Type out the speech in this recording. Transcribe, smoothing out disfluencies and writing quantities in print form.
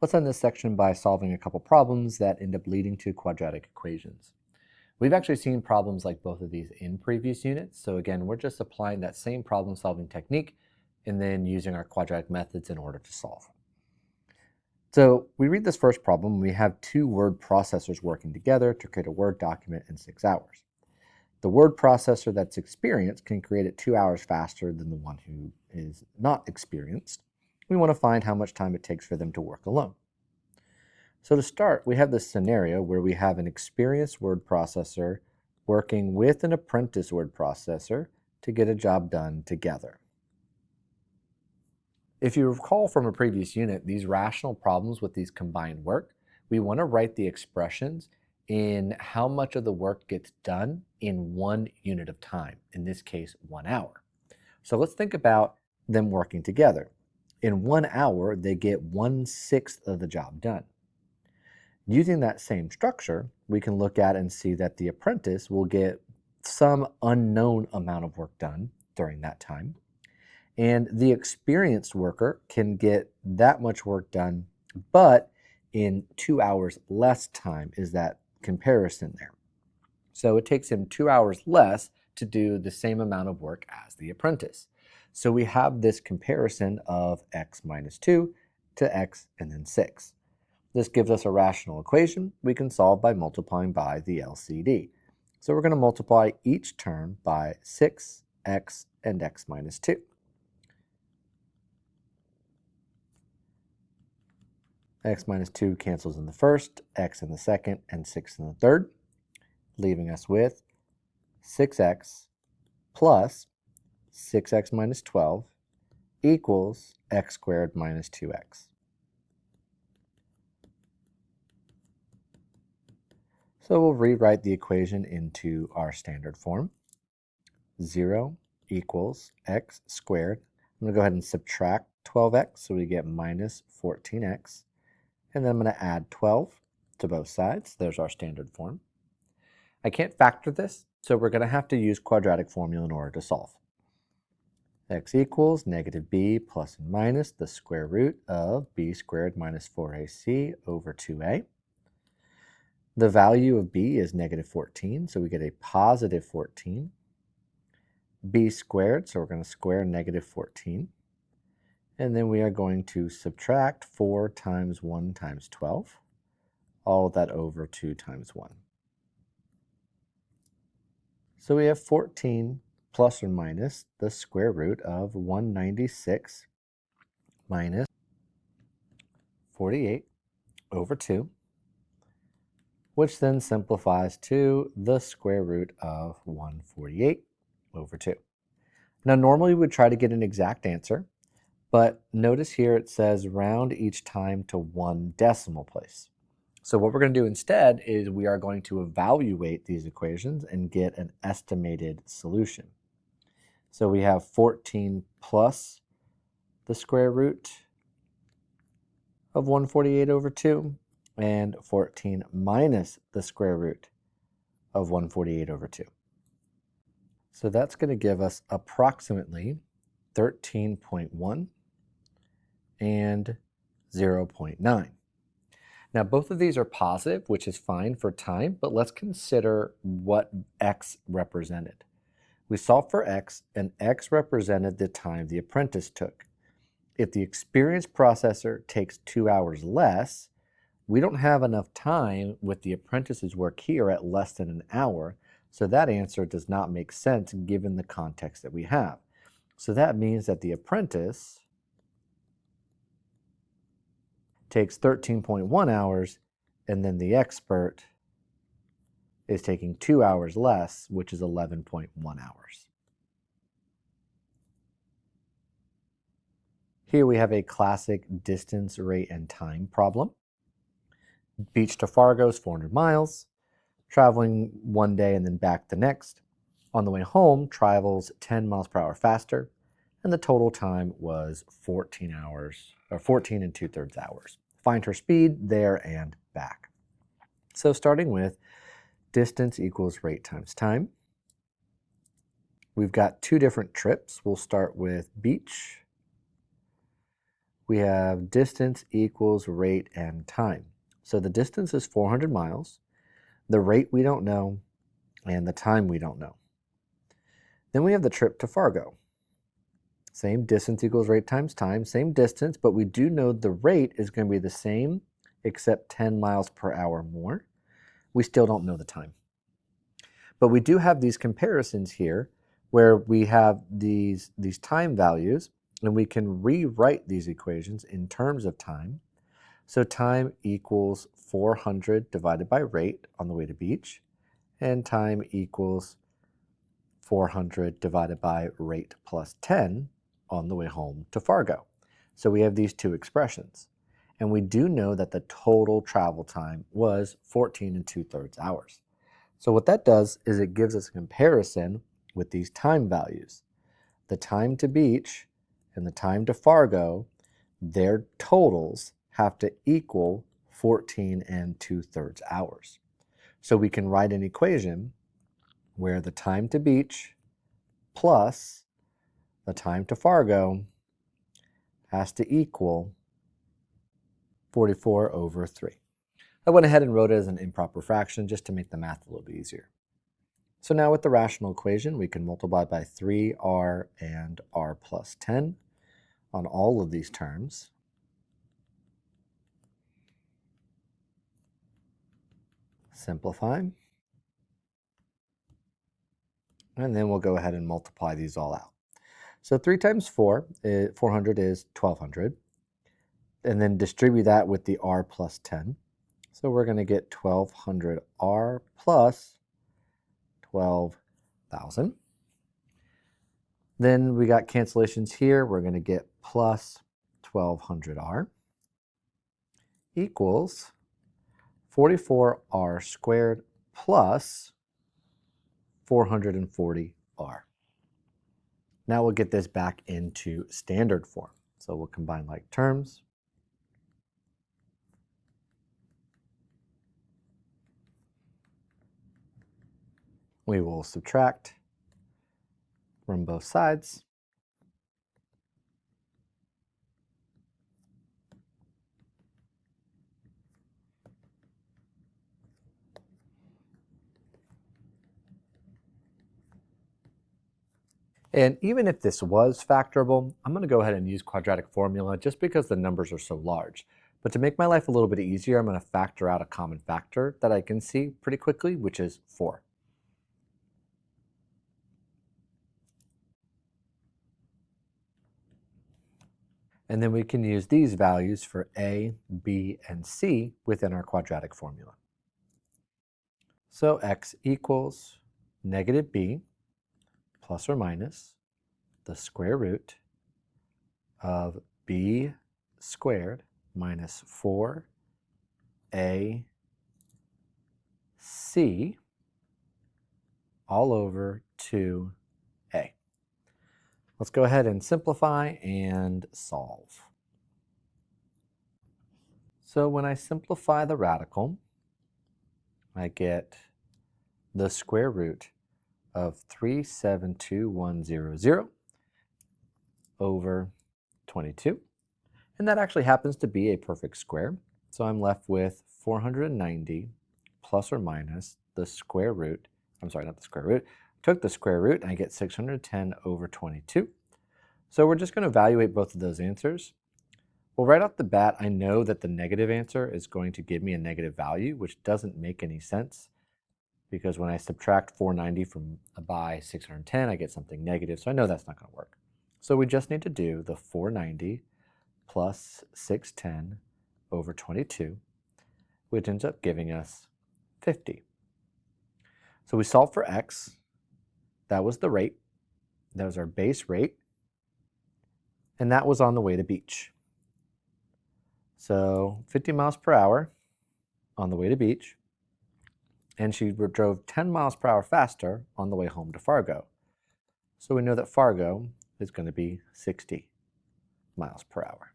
Let's end this section by solving a couple problems that end up leading to quadratic equations. We've actually seen problems like both of these in previous units, so again, we're just applying that same problem-solving technique and then using our quadratic methods in order to solve. So we read this first problem, we have two word processors working together to create a Word document in 6 hours. The word processor that's experienced can create it 2 hours faster than the one who is not experienced. We want to find how much time it takes for them to work alone. So to start, we have this scenario where we have an experienced word processor working with an apprentice word processor to get a job done together. If you recall from a previous unit, these rational problems with these combined work, we want to write the expressions in how much of the work gets done in 1 unit of time, in this case 1 hour. So let's think about them working together. In 1 hour, they get 1/6 of the job done. Using that same structure, we can look at and see that the apprentice will get some unknown amount of work done during that time, and the experienced worker can get that much work done, but in 2 hours less time is that comparison there. So it takes him 2 hours less to do the same amount of work as the apprentice. So we have this comparison of x minus 2 to x and then 6. This gives us a rational equation we can solve by multiplying by the LCD. So we're going to multiply each term by 6, x, and x minus 2. X minus 2 cancels in the first, x in the second, and 6 in the third, leaving us with 6x plus 6x minus 12 equals x squared minus 2x. So we'll rewrite the equation into our standard form. 0 equals x squared. I'm going to go ahead and subtract 12x, so we get minus 14x. And then I'm going to add 12 to both sides. There's our standard form. I can't factor this, so we're going to have to use quadratic formula in order to solve. X equals negative b plus and minus the square root of b squared minus 4ac over 2a. The value of b is negative 14, so we get a positive 14. B squared, so we're going to square negative 14. And then we are going to subtract 4 times 1 times 12, all of that over 2 times 1. So we have 14 plus or minus the square root of 196 minus 48 over 2, which then simplifies to the square root of 148 over 2. Now normally we would try to get an exact answer, but notice here it says round each time to 1 decimal place. So what we're going to do instead is we are going to evaluate these equations and get an estimated solution. So we have 14 plus the square root of 148 over 2 and 14 minus the square root of 148 over 2. So that's going to give us approximately 13.1 and 0.9. Now both of these are positive, which is fine for time, but let's consider what x represented. We solved for x, and x represented the time the apprentice took. If the experienced processor takes 2 hours less, we don't have enough time with the apprentice's work here at less than an hour, so that answer does not make sense given the context that we have. So that means that the apprentice takes 13.1 hours, and then the expert is taking 2 hours less, which is 11.1 hours. Here we have a classic distance, rate, and time problem. Beach to Fargo is 400 miles, traveling one day and then back the next. On the way home, travels 10 miles per hour faster, and the total time was 14 hours, or 14 and 2/3 hours. Find her speed there and back. So starting with distance equals rate times time. We've got 2 different trips. We'll start with beach. we have distance equals rate and time. So the distance is 400 miles, the rate we don't know, and the time we don't know. Then we have the trip to Fargo. Same distance equals rate times time, same distance, but we do know the rate is going to be the same except 10 miles per hour more. We still don't know the time. But we do have these comparisons here where we have these time values, and we can rewrite these equations in terms of time. So time equals 400 divided by rate on the way to beach, and time equals 400 divided by rate plus 10 on the way home to Fargo. So we have these two expressions. And we do know that the total travel time was 14 2/3 hours. So what that does is it gives us a comparison with these time values. The time to beach and the time to Fargo, their totals have to equal 14 2/3 hours. So we can write an equation where the time to beach plus the time to Fargo has to equal 44/3. I went ahead and wrote it as an improper fraction just to make the math a little bit easier. So now with the rational equation, we can multiply by 3r and r plus 10 on all of these terms. Simplify. And then we'll go ahead and multiply these all out. So 3 times 4, 400 is 1200. And then distribute that with the r plus 10. So we're going to get 1200 r plus 12,000. Then we got cancellations here. We're going to get plus 1200 r equals 44r squared plus 440 r. Now we'll get this back into standard form. So we'll combine like terms. We will subtract from both sides. And even if this was factorable, I'm going to go ahead and use quadratic formula just because the numbers are so large. But to make my life a little bit easier, I'm going to factor out a common factor that I can see pretty quickly, which is 4. And then we can use these values for a, b, and c within our quadratic formula. So x equals negative b plus or minus the square root of b squared minus 4ac all over 2a. Let's go ahead and simplify and solve. So when I simplify the radical, I get the square root of 372,100 over 22. And that actually happens to be a perfect square. So I'm left with 490 plus or minus the square root. I'm sorry, not the square root. Took the square root and I get 610 over 22. So we're just going to evaluate both of those answers. Well, right off the bat, I know that the negative answer is going to give me a negative value, which doesn't make any sense because when I subtract 490 from by 610, I get something negative. So I know that's not going to work. So we just need to do the 490 plus 610 over 22, which ends up giving us 50. So we solve for x. That was the rate. That was our base rate. And that was on the way to beach. So 50 miles per hour on the way to beach. And she drove 10 miles per hour faster on the way home to Fargo. So we know that Fargo is going to be 60 miles per hour.